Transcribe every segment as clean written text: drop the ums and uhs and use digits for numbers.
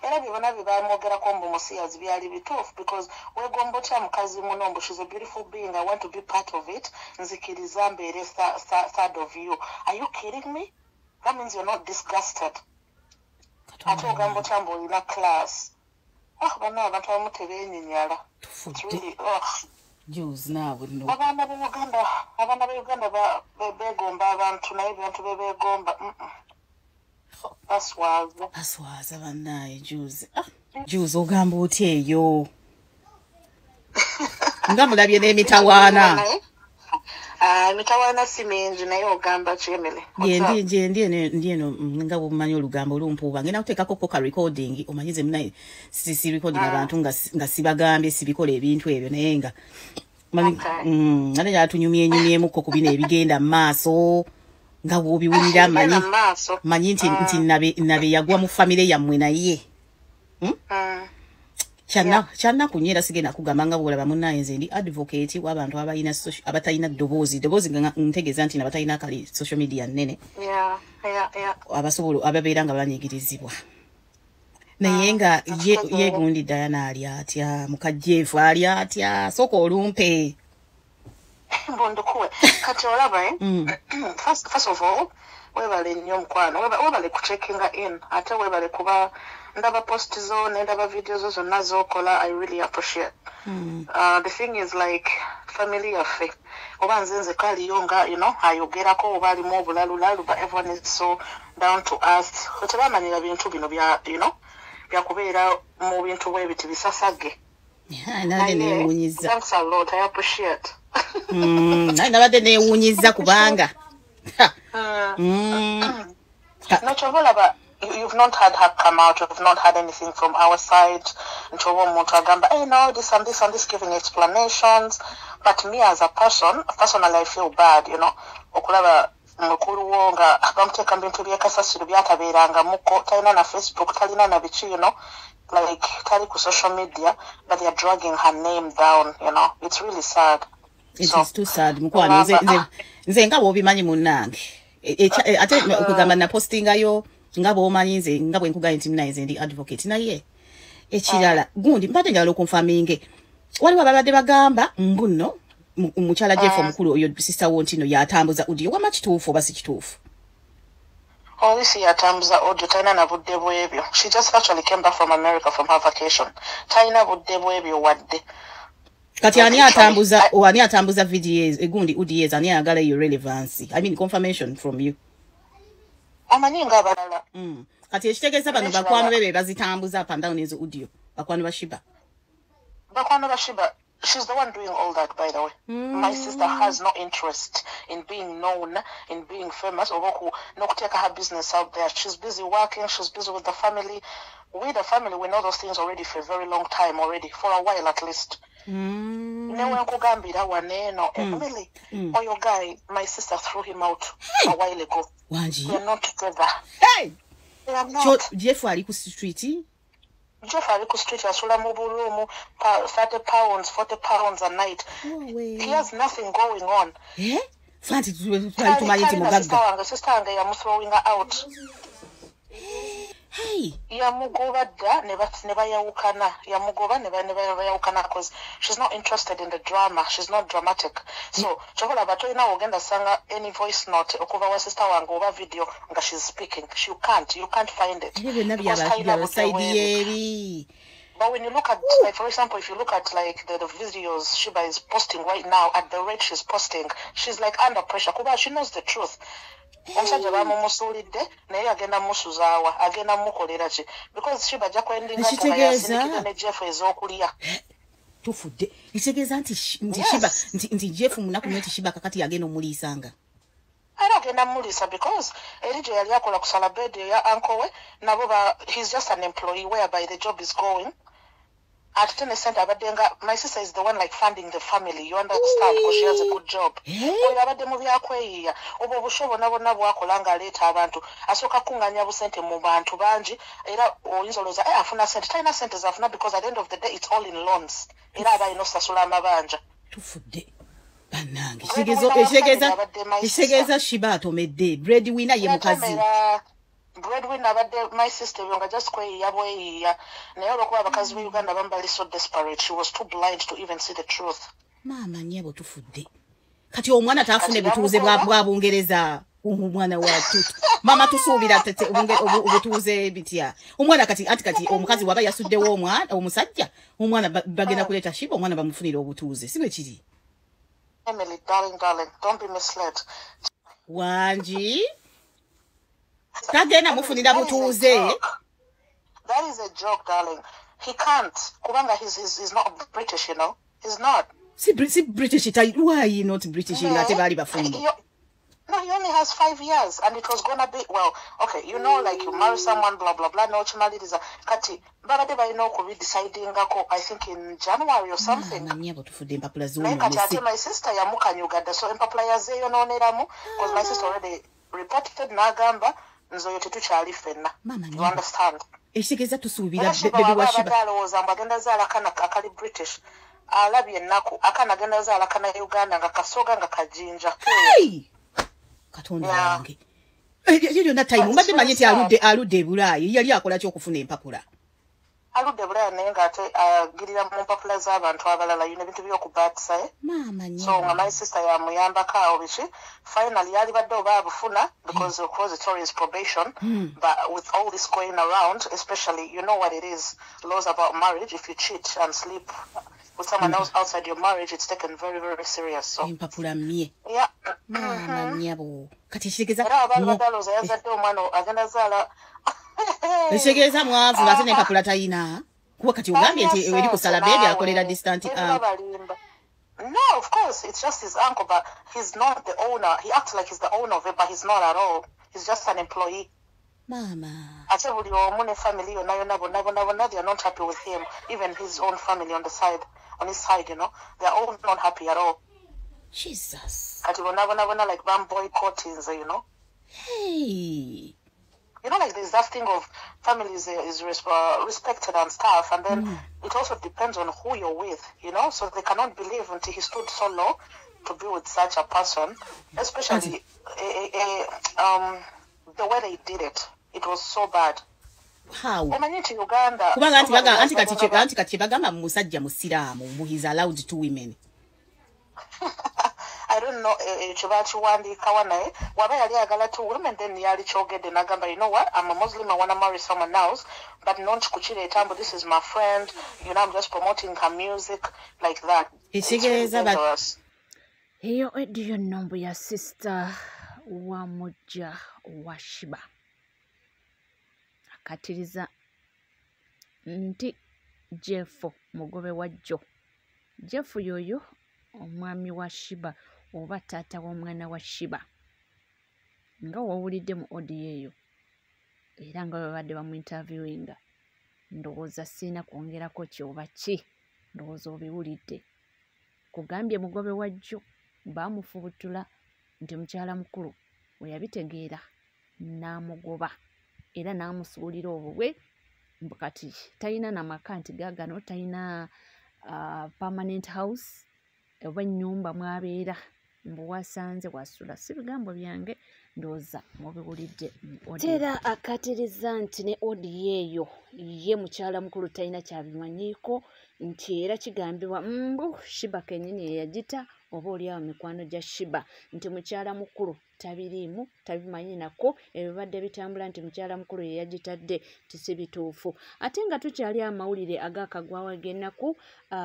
era bibona bibamwogera ko mbu musiyazi byali bituufu because wegomba otya mukazi munombo, she's a beautiful being, I want to be part of it, nzikiriza mbeere side of you. Are you kidding me? That means you're not disgusted. Ate ogamba otya mbu olina class. Bano abantu abamu tebeenyinyala. It's really Jews now no. Abaana b'Uganda beegomba abantu naye abantu beegomba. Aswaza banaye Jews. Jews ogamba otya eyo. Nga mulabye n'emitawaana. Mitawaana si mingi naye ogamba kyemele. Ndiye no nga bumanyi olugambo olumpuuba ngenda kuteekako koka recording omanyize munaye si recording abantu nga sibagambye sibikola ebintu ebyo naye nga ate yatunyumyenyumyemukko ku bino ebigenda mu maaso nga bw'obiwulira manyi nti nabe yagwa mu famire yammwe naye Channa kunyera sigenda kugamba nga bwolaba munnaye nze ndi advocate w'abantu abatalina ddoboozi nga ntegeeza nti nabatalina kali social media nnene abasobola ababeera nga banyigirizibwa naye nga ye gundi Diana ali atya mukajjeefu ali atya sooka olumpe mbondokuwe kati olaba first of all webale nnyo mukwano webale kucheckinga in ate webale kuba ndaba post zo ndaba videos zo zonna zokola. I really appreciate. The thing is like family affair. Oba nzenze kaliyo nga ayogerako oba alimu obulalulalu but everyone is so down to earth. Tebamanira bintu bino bya byakubeera mu bintu bwe biti bisasage. Thanks a lot. I appreciate. Nabadde neewuunyiza kubanga no chobola ba you've not had her come out, you've not had anything from our side. Hey, no, this and this and this, giving explanations. But me as a person, personally, I feel bad, Okulaba mukuru wonga bamuteka bintu byekasasiro byatabeeranga muko talina na Facebook, talina na bichi, like tali ku social media, but they are dragging her name down, It's really sad. It is too sad. Mukwano nze nga bwobimanyi munnange. Ate okugamba na postinga yo nga bwomanyi nze nga bwe nkugaye nti naye nze ndi advocate naye ekirala gundi mpate njala okunfaminge waliwo ababadde bagamba mbuno omukyala Jeff omukulu oyo sister Wontino yatambuza audio wama kituufu oba si kituufu? Olisi yatambuza audio talina na budde bwebyo. She just actually came back from America from her vacation. Talina budde bwebyo wadde. Kati ani atambuza videos egundi audios ani agala your relevance. I mean confirmation from you. Amaninga abalala. Kati ekitegeeza bano bakwano bebe bazitambuza up and down ezo audio. Bakwano bashiba. She's the one doing all that, by the way. My sister has no interest in being known, in being famous, or not take her business out there. She's busy working, she's busy with the family. We, the family, we know those things already for a very long time already, for a while at least. Emily, or your guy, my sister threw him out a while ago. We're not together. Hey! We are not. Jeff ali ku street. Jeff ali ku street asula mu bulumu 30 pounds, 40 pounds a night. He has nothing going on. Eh? Fanti tumanyi nti mugagga. Sister wange yamuthrow out. Hey. Yamugoba dda ne bayawukana. Yamugoba ne bayawukana because she's not interested in the drama. She's not dramatic. So, chokola batoyina ogenda sanga any voice note okuva wa sister wange oba video nga she's speaking. You can't find it. But when you look at, like, for example, if you look at like the videos Shiba is posting right now, at the rate she's posting, she's like under pressure. Kuba she knows the truth. Omusajja bamumusuulidde naye agenda musuzaawa agenda mukolera ki because Shiba ajja kwendinga kubayasinikide ne Jeff ez'okulya tufudde ekitegeeza nti Shiba nti Jeff munaku nti Shiba kakati yagenda omuliisanga era agenda muliisa because eri gye yali akola kusala bedi ya uncle we nabo he's just an employee whereby the job is going at 10 cent abadenga. My sister is the one like funding the family, you understand, because she has a good job. Oyo abadde mu byakweyiya obwo bushobo nabona bwakolanga aleeta abantu asooka kunganya busente mu bantu bangi era oyinza olowooza afuna sente talina sente zafuna because at the end of the day it's all in loans era abalina osasula amabanja tufudde bannange ekitegeeza Shiba atomedde breadwinner ye mukazi breadwinner abadde my sister nga just kweyiya bweyiya naye olwokuba abakazi b'e Uganda bambali so desperate she was too blind to even see the truth. Maama nnyabo tufudde kati omwana taafune butuuze bwa Bungereza omwana wa tutu mama tusuubira obutuuze bitya omwana kati omukazi waba yasuddewo omusajja omwana bagenda kuleeta Shiba omwana bamufunira obutuuze si bwe kiri. Emily, darling, don't be misled. Wanji tagenda mufunira butuuze. That is a joke, darling. He can't. Kubanga he's not British, you know. He's not. Si British. Why not British? No, he only has 5 years, and it was gonna be okay. You know, like you marry someone, blah blah blah. No, chimali is a kati. Baba de no could be deciding. I think in January or something. Like my sister yamuka Uganda, so in papula yazeyo no neramu, because my sister already reported nagamba. Nzoyo tetukyali fenna. You understand? Ekitegeeza tusuubira baby wa Shiba. Alowooza mbu agenda zaala akana akali British. Alabye ennaku akana agenda zaala akana Uganda nga kasoga nga kajinja. Katonda wange. Yonna time mbadde manyi nti aludde e Bulaayi yali akola ki okufuna empapula. Aludde e Bulaayi naye ng'ate agirira mu mpapula z'abantu abalala yina ebintu by'okubaatisa ye. Maama nnyo. So nga my sister yamuyambako awo biki. Finally yali badde oba abufuna because of course it's always probation. But with all this going around, especially you know what it is, laws about marriage, if you cheat and sleep with someone else outside your marriage, it's taken very, very serious. So empapula mmye. Yeah. Maama nnyabo. Kati kitegeeza era abaana badalooza yazadde omwana agenda zaala. Ekitegeeza mwavu ng'ate n'empapula tayina. Kuba kati ogambye nti eri kusala beebi akolera distant No, of course, it's just his uncle, but he's not the owner. He acts like he's the owner of it, but he's not at all. He's just an employee. Mama. Ate buli omu ne family yonna bonna they are not happy with him. Even his own family on his side, you know, they are all not happy at all. Jesus. Ati bonna like boycotting, you know. Hey. You know, like there's that thing of families is respected and stuff, and then it also depends on who you're with, you know. So they cannot believe until he stood so low to be with such a person, especially the way they did it. It was so bad. How? Uganda. Kubanga anti kati bagamba musajja musiraamu he's allowed 2 women. I don't know chibachiwandikawa naye waba yali agala 2 women then yali chogedde nagamba, you know what, I'm a Muslim, I want to marry someone else, but not kuchireta mbu this is my friend, you know, I'm just promoting her music like that. Ekitegeeza eyo ediyo nombo ya sister wa mujja wa Shiba akatiriza nti Jeff mugobe wa Jjo. Jeff yoyo omwami wa Shiba oba taata w'omwana wa Shiba nga wawulidde mu audio eyo era nga babadde bamuinterviewinga, ndowooza siina kwongerako kyoba ki, ndowooza obiwulidde. Kugambye mugobe wa Jjo baamufubutula nti mukyala mukulu we yabitegeera n'amugoba era n'amusuulira obubwe mbu kati talina namaka nti gaagano talina permanent house oba ennyumba mwabeera mbu wasanze wasula. Si bigambo byange, ndowooza mubiwulidde. Tera akatiriza nti ne audio eyo ye mukyala mukulu talina kyabimanyiiko nti era kigambibwa mbu Shiba kennyini yeyagita oba oliawo mikwano gya Shiba nti mukyala mukulu tabiriimu tabimanyi nako ebibadde bitambula nti mukyala mukulu yeyagitadde tisi bituufu. Ate nga tukyali amawulire agakagwawo ag'ennaku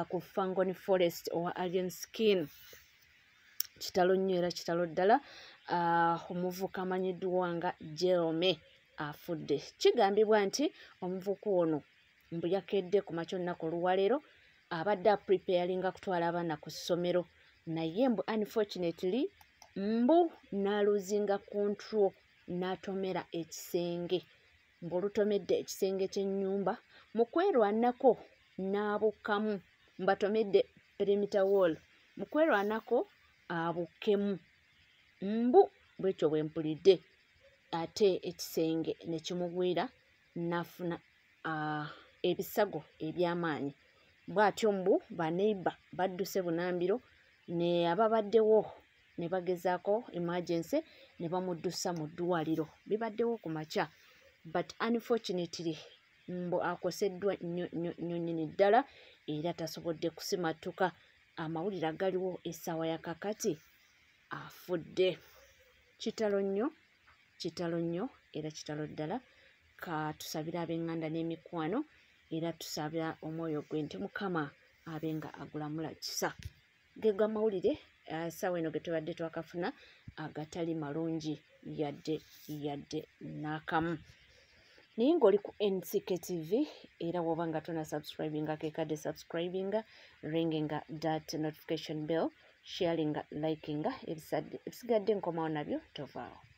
ku Fangoni Forest owa Alien Skin, kitalo nnyo era kitalo ddala. Omuvuka amanyiddwa nga Jerome afudde. Kigambibwa nti omuvuka ono mbu yakedde ku makya olunaku olwaleero abadde apreparinga kutwala abaana ku ssomero, naye mbu unfortunately mbu n'aluzinga control n'atomera ekisenge. Mbu olutomedde ekisenge ky'ennyumba mu kwerwanako n'abukamu, mbatomedde perimeter wall, mu kwerwanako abukkemu mbu bwekyo bwempulidde, ate ekisenge ne kimugwira n'afuna ebisago eby'amaanyi. Bw'atyo mbu baneiba badduse bunambiro ne ababaddewo ne bagezaako emergency ne bamuddusa mu ddwaliro. Bibaddewo ku makya but unfortunately mbo akoseddwa nnyo nnyini ddala era tasobodde kusimatuka. Amawulire agaliwo essaawa ya kakati afudde. Kitalo nnyo era kitalo ddala. Ka tusabira ab'eŋŋanda n'emikwano era tusabira omwoyo gwe nti Mukama abenga agulamula kisa. Gega amawulire essaawa eno ge tubadde twakafuna agatali malungi yadde n'akamu. Naye ng'oli ku NCK TV era woba nga tona subscribinga kekadde subscribinga, ringinga that notification bell, sharinga, likinga, ebisigadde nkomawo nabyo tovaawo.